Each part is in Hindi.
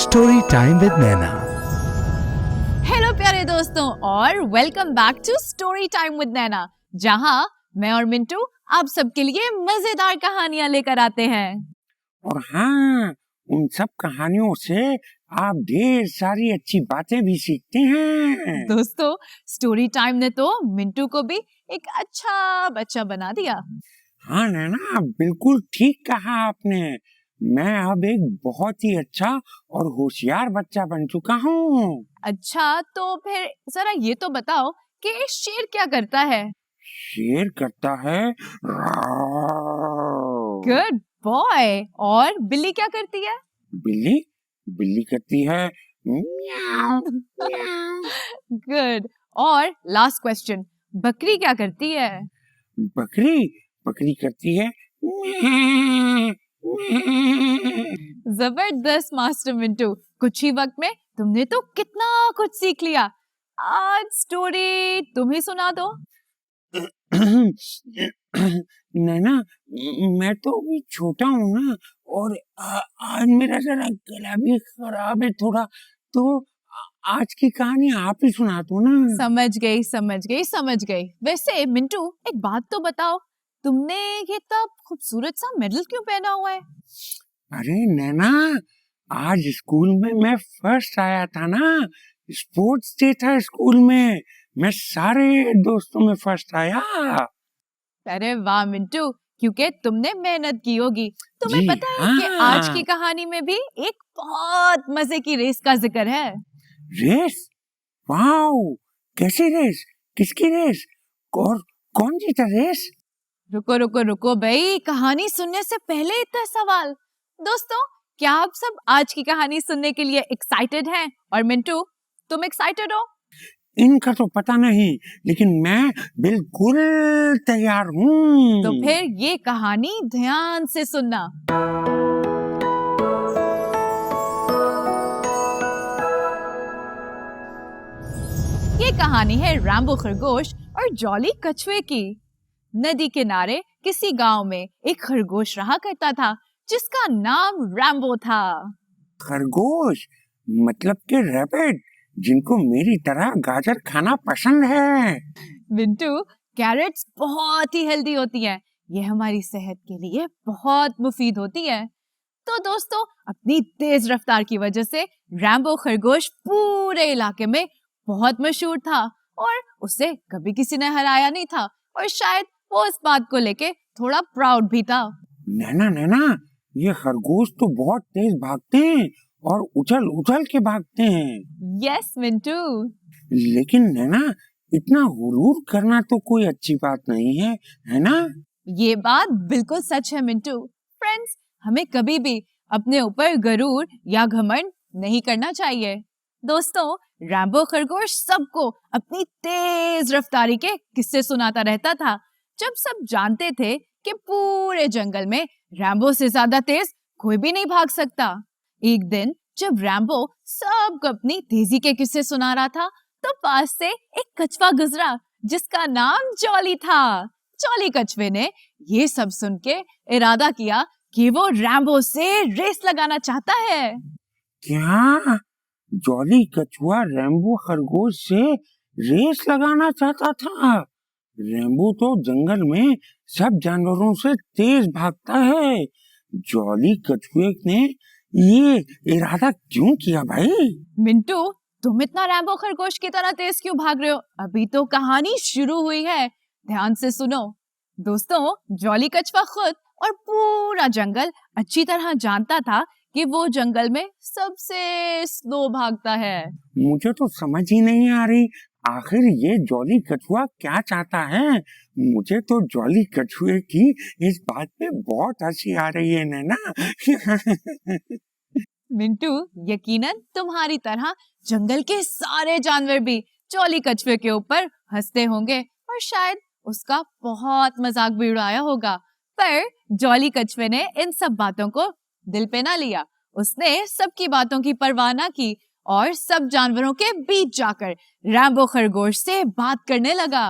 Story time with Naina. Hello प्यारे दोस्तों और welcome back to story time with Naina, जहां मैं और मिंटू आप सबके लिए मजेदार कहानियां लेकर आते हैं। और हाँ, उन सब कहानियों से आप ढेर सारी अच्छी बातें भी सीखते हैं। दोस्तों, स्टोरी टाइम ने तो मिंटू को भी एक अच्छा बच्चा बना दिया। हाँ नैना, बिल्कुल ठीक कहा आपने। मैं अब एक बहुत ही अच्छा और होशियार बच्चा बन चुका हूँ। अच्छा, तो फिर जरा ये तो बताओ कि शेर क्या करता है? शेर करता है राव। Good boy. और बिल्ली क्या करती है? बिल्ली बिल्ली करती है म्याऊ म्याऊ। गुड। और लास्ट क्वेश्चन, बकरी क्या करती है? बकरी बकरी करती है म्याऊ म्याऊ। जबरदस्त मास्टर मिंटू, कुछ ही वक्त में तुमने तो कितना कुछ सीख लिया। आज स्टोरी तुम ही सुना दो। नैना, मैं तो अभी छोटा हूँ ना, और आज मेरा जरा गला भी खराब है थोड़ा, तो आज की कहानी आप ही सुना दो ना। समझ गई। वैसे मिंटू, एक बात तो बताओ, तुमने ये तब खूबसूरत सा मेडल क्यों पहना हुआ है? अरे नैना, आज स्कूल में मैं फर्स्ट आया था ना। स्पोर्ट्स डे था स्कूल में, मैं सारे दोस्तों में फर्स्ट आया। अरे वाह मिंटू, क्योंकि तुमने मेहनत की होगी। तुम्हें जी पता है कि हाँ। आज की कहानी में भी एक बहुत मजे की रेस का जिक्र है। रेस? वाओ, कैसी रेस? किसकी रेस? और कौन जीता रेस? रुको भाई, कहानी सुनने से पहले इतना सवाल। दोस्तों, क्या आप सब आज की कहानी सुनने के लिए एक्साइटेड हैं? और मिंटू, तुम एक्साइटेड हो? इनका तो पता नहीं, लेकिन मैं बिल्कुल तैयार हूँ। तो फिर ये कहानी ध्यान से सुनना। ये कहानी है रैम्बो खरगोश और जॉली कछुए की। नदी किनारे किसी गांव में एक खरगोश रहा करता था, जिसका नाम रैम्बो था। खरगोश मतलब के रैबिट, जिनको मेरी तरह गाजर खाना पसंद है। मिंटू, कैरेट्स बहुत ही हेल्दी होती हैं। ये हमारी सेहत के लिए बहुत मुफीद होती है। तो दोस्तों, अपनी तेज रफ्तार की वजह से रैम्बो खरगोश पूरे इलाके में बहुत मशहूर था और उसे कभी किसी ने हराया नहीं था, और शायद वो इस बात को लेके थोड़ा प्राउड भी था। नैना, ये खरगोश तो बहुत तेज भागते हैं और उछल उछल के भागते हैं। यस मिंटू। लेकिन नैना, इतना हुरूर करना तो कोई अच्छी बात नहीं है, है ना? ये बात बिल्कुल सच है मिंटू। फ्रेंड्स, हमें कभी भी अपने ऊपर गरूर या घमंड नहीं करना चाहिए। दोस्तों, रैम्बो खरगोश सबको अपनी तेज रफ्तारी के किस्से सुनाता रहता था। जब सब जानते थे कि पूरे जंगल में रैम्बो से ज्यादा तेज कोई भी नहीं भाग सकता। एक दिन जब रैम्बो सबको अपनी तेजी के किस्से सुना रहा था, तो पास से एक कछुआ गुजरा जिसका नाम जॉली था। जॉली कछुए ने ये सब सुन के इरादा किया कि वो रैम्बो से रेस लगाना चाहता है। क्या जॉली कछुआ रैम्बो खरगोश से रेस लगाना चाहता था? रैम्बो तो जंगल में सब जानवरों से तेज भागता है। जॉली कछुए ने ये इरादा क्यों किया भाई? मिंटू, तुम इतना रैम्बो खरगोश की तरह तेज क्यों भाग रहे हो? अभी तो कहानी शुरू हुई है, ध्यान से सुनो। दोस्तों, जॉली कछुआ खुद और पूरा जंगल अच्छी तरह जानता था कि वो जंगल में सबसे स्लो भागता है। मुझे तो समझ ही नहीं आ रही, आखिर ये जॉली कछुआ क्या चाहता है? मुझे तो जॉली कछुए की इस बात पे बहुत हंसी आ रही है नैना। मिंटू, यकीनन तुम्हारी तरह जंगल के सारे जानवर भी जॉली कछुए के ऊपर हंसते होंगे और शायद उसका बहुत मजाक भी उड़ाया होगा। पर जॉली कछुए ने इन सब बातों को दिल पे ना लिया। उसने सबकी बातों की परवाह ना की और सब जानवरों के बीच जाकर रैम्बो खरगोश से बात करने लगा।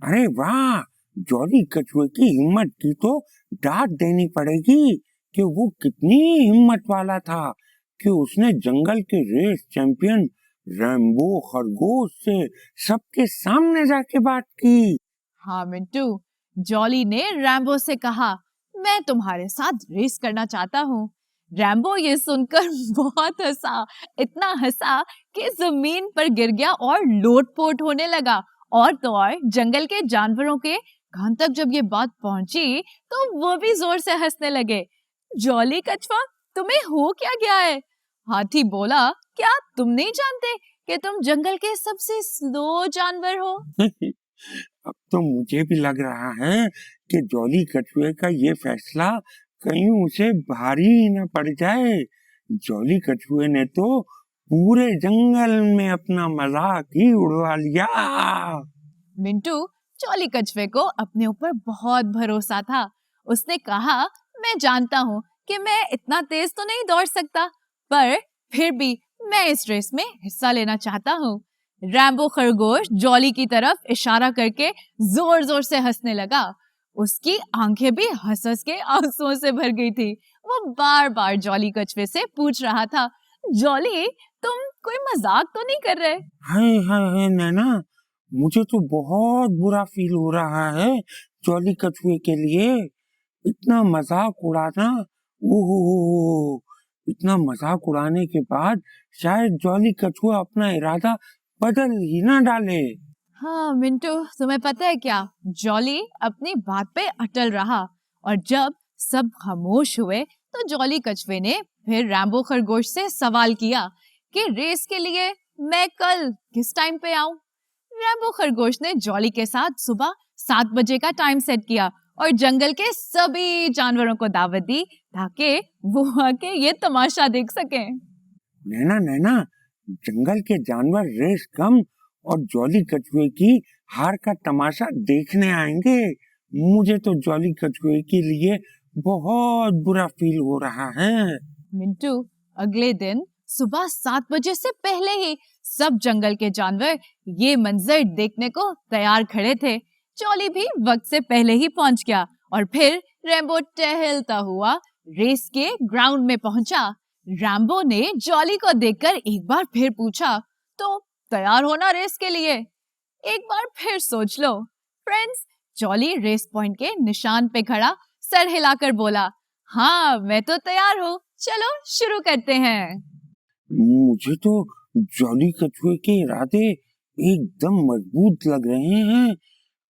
अरे वाह, जॉली कछुए की हिम्मत की तो दाद देनी पड़ेगी कि वो कितनी हिम्मत वाला था। कि उसने जंगल के रेस चैंपियन रैम्बो खरगोश से सबके सामने जाके बात की। हाँ मिंटू, जॉली ने रैम्बो से कहा, मैं तुम्हारे साथ रेस करना चाहता हूँ। रैम्बो ये सुनकर बहुत हंसा, इतना हंसा कि जमीन पर गिर गया और लोटपोट होने लगा। और तो और जंगल के जानवरों के कान तक जब ये बात पहुंची तो वो भी जोर से हंसने लगे। जॉली कछुआ, तुम्हें हो क्या गया है? हाथी बोला, क्या तुम नहीं जानते कि तुम जंगल के सबसे स्लो जानवर हो? अब तो मुझे भी लग रहा है कि जॉली कछुए का ये फैसला कहीं उसे भारी ही न पड़ जाए। जॉली कछुए ने तो पूरे जंगल में अपना मजाक ही उड़वा लिया। मिंटू, जॉली कछुए को अपने ऊपर बहुत भरोसा था। उसने कहा, मैं जानता हूँ कि मैं इतना तेज तो नहीं दौड़ सकता, पर फिर भी मैं इस रेस में हिस्सा लेना चाहता हूँ। रैम्बो खरगोश जॉली की तरफ इशारा करके जोर जोर से हंसने लगा। उसकी आंखें भी हंस हंस के आंसुओं से भर गई थी। वो बार बार जॉली कछुए से पूछ रहा था, जॉली, तुम कोई मजाक तो नहीं कर रहे? हाय हाय हाय नैना, मुझे तो बहुत बुरा फील हो रहा है जॉली कछुए के लिए। इतना मजाक उड़ाना, ओहो, इतना मजाक उड़ाने के बाद शायद जॉली कछुआ अपना इरादा बदल ही ना डाले। हाँ मिंटू, तुम्हें पता है क्या, जॉली अपनी बात पे अटल रहा। और जब सब खामोश हुए तो जॉली कछुए ने फिर रैम्बो खरगोश से सवाल किया कि रेस के लिए मैं कल किस टाइम पे आऊं? रैम्बो खरगोश ने जॉली के साथ सुबह 7 बजे का टाइम सेट किया और जंगल के सभी जानवरों को दावत दी ताकि वो आके ये तमाशा देख सकें। नैना नैना, जंगल के जानवर रेस कम और जॉली कछुए की हार का तमाशा देखने आएंगे। मुझे तो जॉली कछुए के लिए बहुत बुरा फील हो रहा है। मिंटू, अगले दिन सुबह 7 बजे से पहले ही सब जंगल के जानवर ये मंजर देखने को तैयार खड़े थे। जॉली भी वक्त से पहले ही पहुंच गया और फिर रैम्बो टहलता हुआ रेस के ग्राउंड में पहुंचा। रैम्बो ने जॉली को देखकर एक बार फिर पूछा, तो तैयार हो ना रेस के लिए? एक बार फिर सोच लो। फ्रेंड्स, जॉली रेस पॉइंट के निशान पे खड़ा सर हिलाकर बोला, हाँ मैं तो तैयार हूँ, चलो शुरू करते हैं। मुझे तो जॉली कछुए के इरादे एकदम मजबूत लग रहे हैं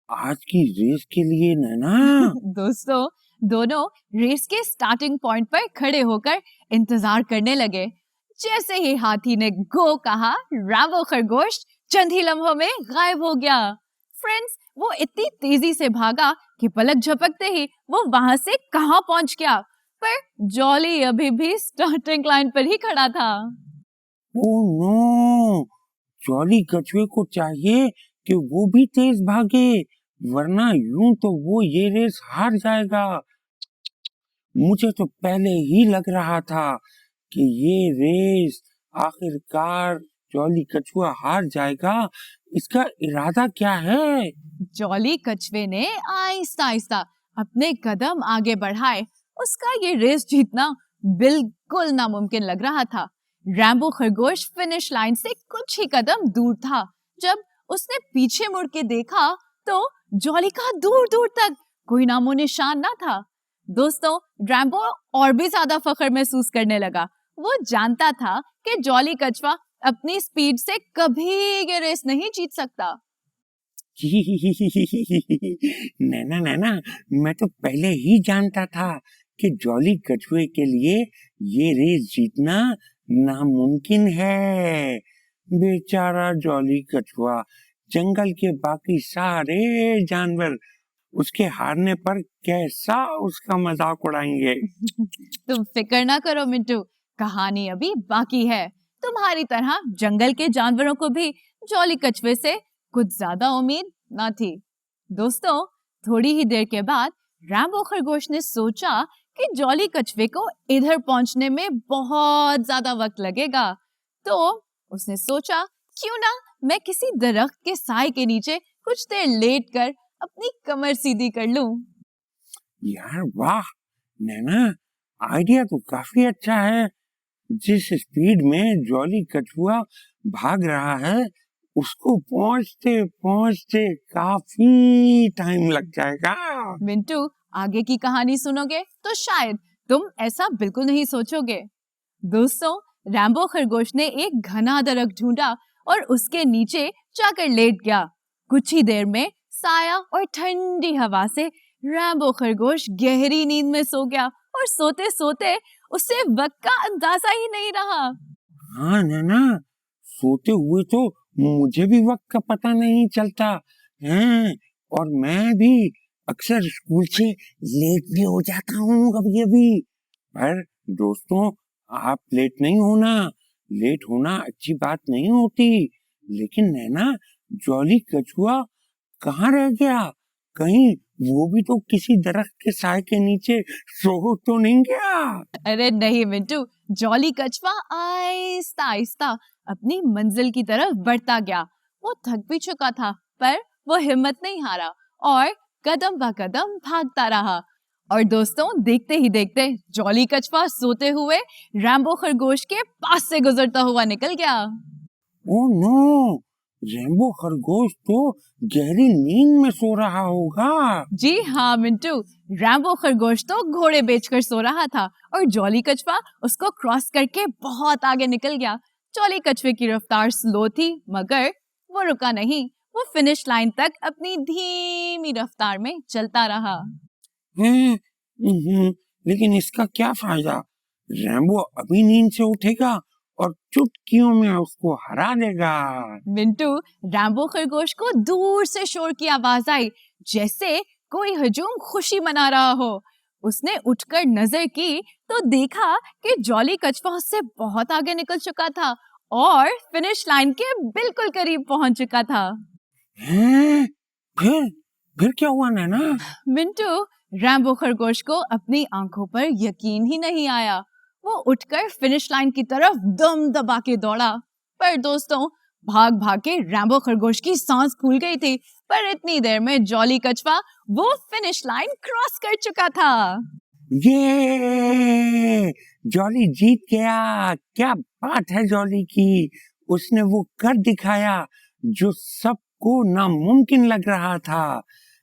आज की रेस के लिए नैना। दोस्तों, दोनों रेस के स्टार्टिंग पॉइंट पर खड़े होकर इंतजार करने लगे। जैसे ही हाथी ने गो कहा, रैम्बो खरगोश चंद ही लम्हों में गायब हो गया। फ्रेंड्स, वो इतनी तेजी से भागा कि पलक झपकते ही वो वहां से कहां पहुंच गया, पर जॉली अभी भी स्टार्टिंग लाइन पर ही खड़ा था। ओह नो, जॉली कछुए को चाहिए कि वो भी तेज भागे, वरना यूं तो वो ये रेस हार जाएगा। मुझे तो पहले ही लग रहा था कि ये रेस आखिरकार जॉली कछुआ हार जाएगा। इसका इरादा क्या है? जॉली कछुए ने आहिस्ता आहिस्ता अपने कदम आगे बढ़ाए। उसका ये रेस जीतना बिल्कुल नामुमकिन लग रहा था। रैम्बो खरगोश फिनिश लाइन से कुछ ही कदम दूर था। जब उसने पीछे मुड़ के देखा तो जॉली का दूर दूर तक कोई नामो निशान ना था। दोस्तों, रैम्बो और भी ज्यादा फख्र महसूस करने लगा। वो जानता था कि जॉली कछुआ अपनी स्पीड से कभी ये रेस नहीं जीत सकता। नैना नैना, मैं तो पहले ही जानता था कि जॉली कछुए के लिए ये रेस जीतना नामुमकिन है। बेचारा जॉली कछुआ, जंगल के बाकी सारे जानवर उसके हारने पर कैसा उसका मजाक उड़ाएंगे। तुम फिक्र ना करो मिंटू, कहानी अभी बाकी है। तुम्हारी तरह जंगल के जानवरों को भी जॉली कछुए से कुछ ज्यादा उम्मीद ना थी। दोस्तों, थोड़ी ही देर के बाद रैम्बो खरगोश ने सोचा कि जॉली कछुए को इधर पहुंचने में बहुत ज्यादा वक्त लगेगा, तो उसने सोचा, क्यों ना मैं किसी दरख्त के साए के नीचे कुछ देर लेट कर अपनी कमर सीधी कर लूं। यार वाह नैना, आइडिया तो काफी अच्छा है। जिस स्पीड में जॉली कछुआ भाग रहा है उसको पहुंचते पहुंचते काफी टाइम लग जाएगा। मिंटू, आगे की कहानी सुनोगे तो शायद तुम ऐसा बिल्कुल नहीं सोचोगे। दोस्तों, रैम्बो खरगोश ने एक घना दरख्त ढूंढा और उसके नीचे जाकर लेट गया। कुछ ही देर में साया और ठंडी हवा से रैम्बो खरगोश गहरी नींद में सो गया और सोते सोते उसे वक्त का अंदाजा ही नहीं रहा। हाँ नैना, सोते हुए तो मुझे भी वक्त का पता नहीं चलता है और मैं भी अक्सर स्कूल से लेट भी हो जाता हूँ कभी-कभी। पर दोस्तों, आप लेट नहीं होना, लेट होना अच्छी बात नहीं होती। लेकिन नैना, जॉली कछुआ कहाँ रह गया? कहीं वो भी तो किसी दरख्त के साए के नीचे सो तो नहीं गया? अरे नहीं मिंटू, जॉली कछुआ आहिस्ता आहिस्ता अपनी मंजिल की तरफ बढ़ता गया। वो थक भी चुका था पर वो हिम्मत नहीं हारा और कदम ब कदम भागता रहा। और दोस्तों, देखते ही देखते जॉली कछुआ सोते हुए रैम्बो खरगोश के पास से गुजरता हुआ निकल गया। ओह नो, रैम्बो खरगोश तो गहरी नींद में सो रहा होगा। जी हाँ मिंटू, रैम्बो खरगोश तो घोड़े बेचकर सो रहा था और जॉली कछुआ उसको क्रॉस करके बहुत आगे निकल गया। जॉली कछुए की रफ्तार स्लो थी मगर वो रुका नहीं। वो फिनिश लाइन तक अपनी धीमी रफ्तार में चलता रहा। लेकिन इसका क्या फायदा? रैम्बो अभी नींद से उठेगा और चुटकियों में उसको हरा देगा। मिंटू, रैम्बो खरगोश को दूर से शोर की आवाज आई, जैसे कोई हजूम खुशी मना रहा हो। उसने उठकर नजर की तो देखा कि जॉली कछुआ उससे बहुत आगे निकल चुका था और फिनिश लाइन के बिल्कुल करीब पहुंच चुका था। हैं? फिर क्या हुआ नैना? मिंटू, रैम्बो खरगोश को अपनी आंखों पर यकीन ही नहीं आया। वो उठकर फिनिश लाइन की तरफ दम दबा के दौड़ा। पर दोस्तों, भाग भाग के रैम्बो खरगोश की सांस फूल गई थी। पर इतनी देर में जॉली कछुआ वो फिनिश लाइन क्रॉस कर चुका था। ये जॉली जीत गया। क्या बात है जॉली की, उसने वो कर दिखाया जो सबको नामुमकिन लग रहा था।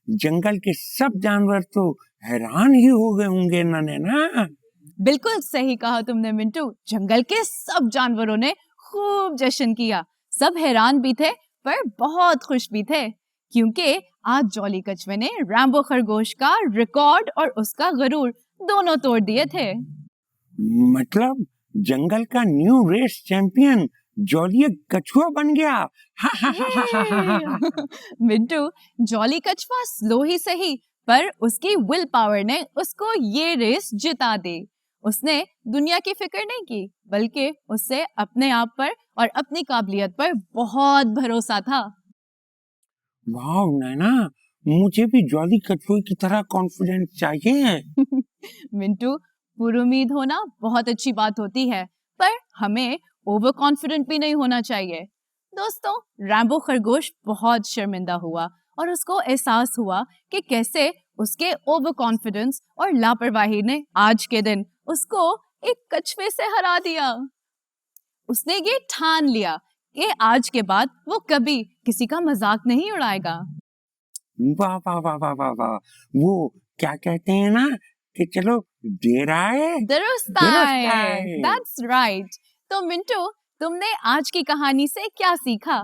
जंगल के सब जानवर तो हैरान ही हो गए होंगे ना नैना? बिल्कुल सही कहा तुमने मिंटू। जंगल के सब जानवरों ने खूब जश्न किया। सब हैरान भी थे पर बहुत खुश भी थे क्योंकि आज जॉली कछुए ने रैम्बो खरगोश का रिकॉर्ड और उसका गरूर दोनों तोड़ दिए थे। मतलब जंगल का न्यू रेस चैंपियन जॉली कछुआ बन गया। मिंटू, जॉली कछुआ स्लो ही सही पर उसकी विल पावर ने उसको ये रेस जिता दी। उसने दुनिया की फिक्र नहीं की बल्कि उससे अपने आप पर और अपनी काबिलियत पर बहुत भरोसा था। वाह नैना, मुझे भी जॉली कछुए की तरह कॉन्फिडेंस चाहिए। मिंटू, पुरुमीद होना बहुत अच्छी बात होती है पर हमें ओवर कॉन्फिडेंट भी नहीं होना चाहिए। दोस्तों, रैम्बो खरगोश बहुत शर्मिंदा हुआ और उसको एहसास हुआ कि कैसे उसके ओवर कॉन्फिडेंस और लापरवाही ने आज के दिन उसको एक कछुए से हरा दिया। उसने ये ठान लिया कि आज के बाद वो कभी किसी का मजाक नहीं उड़ाएगा। वाह वाह वाह वाह वाह वाह, वो क्या कहते हैं ना कि चलो देर आए दुरुस्त दुरुस्त आए। आए। That's right। तो मिंटू, तुमने आज की कहानी से क्या सीखा?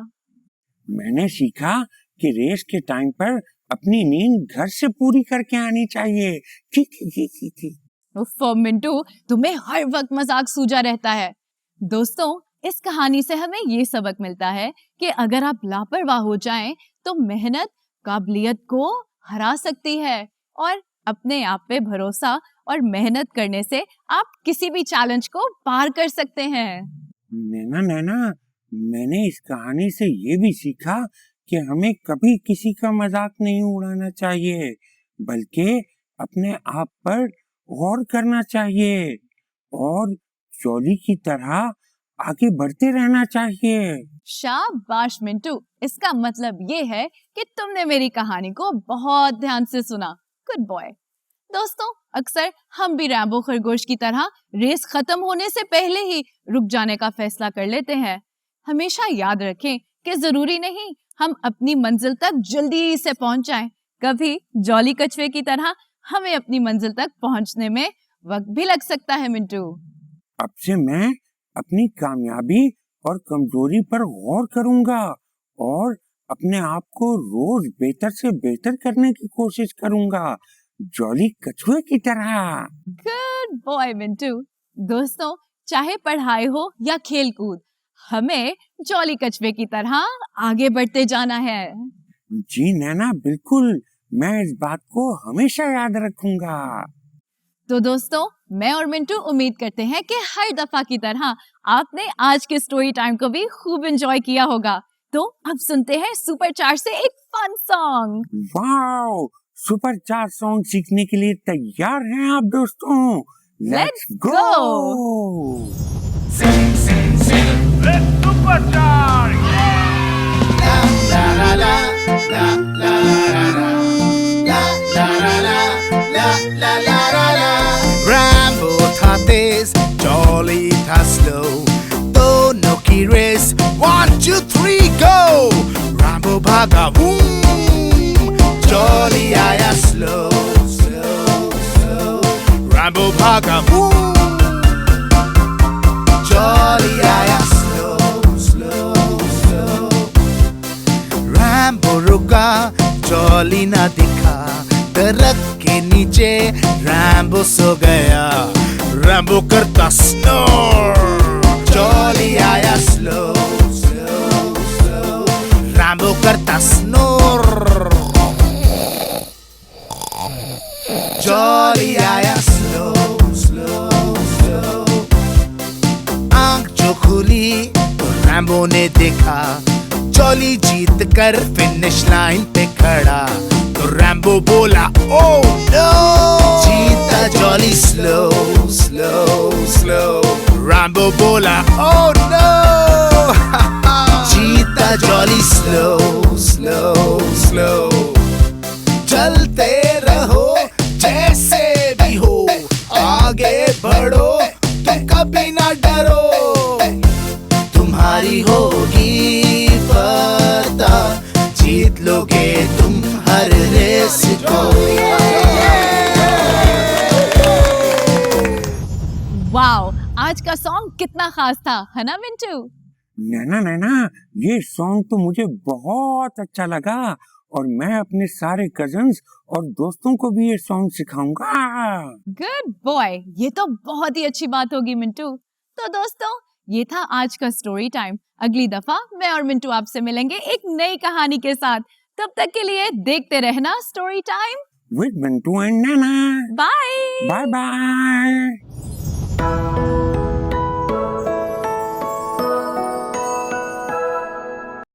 मैंने सीखा कि रेस के टाइम पर अपनी नींद घर से पूरी करके आनी चाहिए। की। उफ़ मिंटू, तुम्हें हर वक्त मजाक सूझा रहता है। दोस्तों, इस कहानी से हमें ये सबक मिलता है कि अगर आप लापरवाह हो जाएं तो मेहनत काबिलियत को हरा सकती है और अपने आप पे भरोसा और मेहनत करने से आप किसी भी चैलेंज को पार कर सकते हैं। नैना, मैंने इस कहानी से ये भी सीखा कि हमें कभी किसी का मजाक नहीं उड़ाना चाहिए बल्कि अपने आप पर गौर करना चाहिए और जॉली की तरह आगे बढ़ते रहना चाहिए। शाबाश मिंटू, इसका मतलब ये है कि तुमने मेरी कहानी को बहुत ध्यान से सुना। Good boy. दोस्तों, अक्सर हम भी रैम्बो खरगोश की तरह रेस खत्म होने से पहले ही रुक जाने का फैसला कर लेते हैं। हमेशा याद रखें कि जरूरी नहीं हम अपनी मंजिल तक जल्दी से पहुंच जाएं। कभी जॉली कछुए की तरह हमें अपनी मंजिल तक पहुंचने में वक्त भी लग सकता है मिंटू। अब से मैं अपनी कामयाबी और कमजोरी पर गौर करूंगा और अपने आप को रोज बेहतर से बेहतर करने की कोशिश करूंगा, जॉली कछुए की तरह। Good boy Mintu. दोस्तों, चाहे पढ़ाई हो या खेल कूद, हमें जॉली कछुए की तरह आगे बढ़ते जाना है। जी नैना, बिल्कुल, मैं इस बात को हमेशा याद रखूंगा। तो दोस्तों, मैं और मिंटू उम्मीद करते हैं कि हर दफा की तरह आपने आज के स्टोरी टाइम को भी खूब एंजॉय किया होगा। तो अब सुनते हैं सुपर चार से एक फन सॉन्ग। वाओ, सुपर चार सॉन्ग सीखने के लिए तैयार हैं आप दोस्तों? Let's go. Sing, sing, sing. Let's supercharge. La la la la la la la la la la la la la la la. Rambo था तेज, Jolly था slow. दोनों की रेस 1, 2, 3 go. Rambo भागा boom, Jolly आया slow, slow, slow. Rambo भागा boom. Jolly आया slow, slow, slow. Rambo रुका, Jolly ना दिखा, दरख्त के नीचे Rambo सो गया, Rambo करता snore. Jolly आया slow, slow, slow. Rambo करता snore. Jolly आया slow, slow, slow. आंख जो खुली तो रैम्बो ने देखा, जॉली जीत कर फिनिश लाइन पे खड़ा। तो रैम्बो बोला ओह नो, जीता jolly slow slow slow. Rambo बोला ओह नो, जीता जॉली स्लो स्लो स्लो। चलते रहो जैसे भी हो, आगे बढ़ो तुम कभी ना डरो, तुम्हारी होगी फतह, जीत लोगे तुम हर रेस को। वाओ, आज का सॉन्ग कितना खास था, है ना मिंटू? नैना नैना, ये सॉन्ग तो मुझे बहुत अच्छा लगा और मैं अपने सारे कजन्स और दोस्तों को भी ये सॉन्ग सिखाऊंगा। गुड बॉय, ये तो बहुत ही अच्छी बात होगी मिंटू। तो दोस्तों, ये था आज का स्टोरी टाइम। अगली दफा मैं और मिंटू आपसे मिलेंगे एक नई कहानी के साथ। तब तक के लिए देखते रहना story time with Mintu and Naina. Bye bye bye.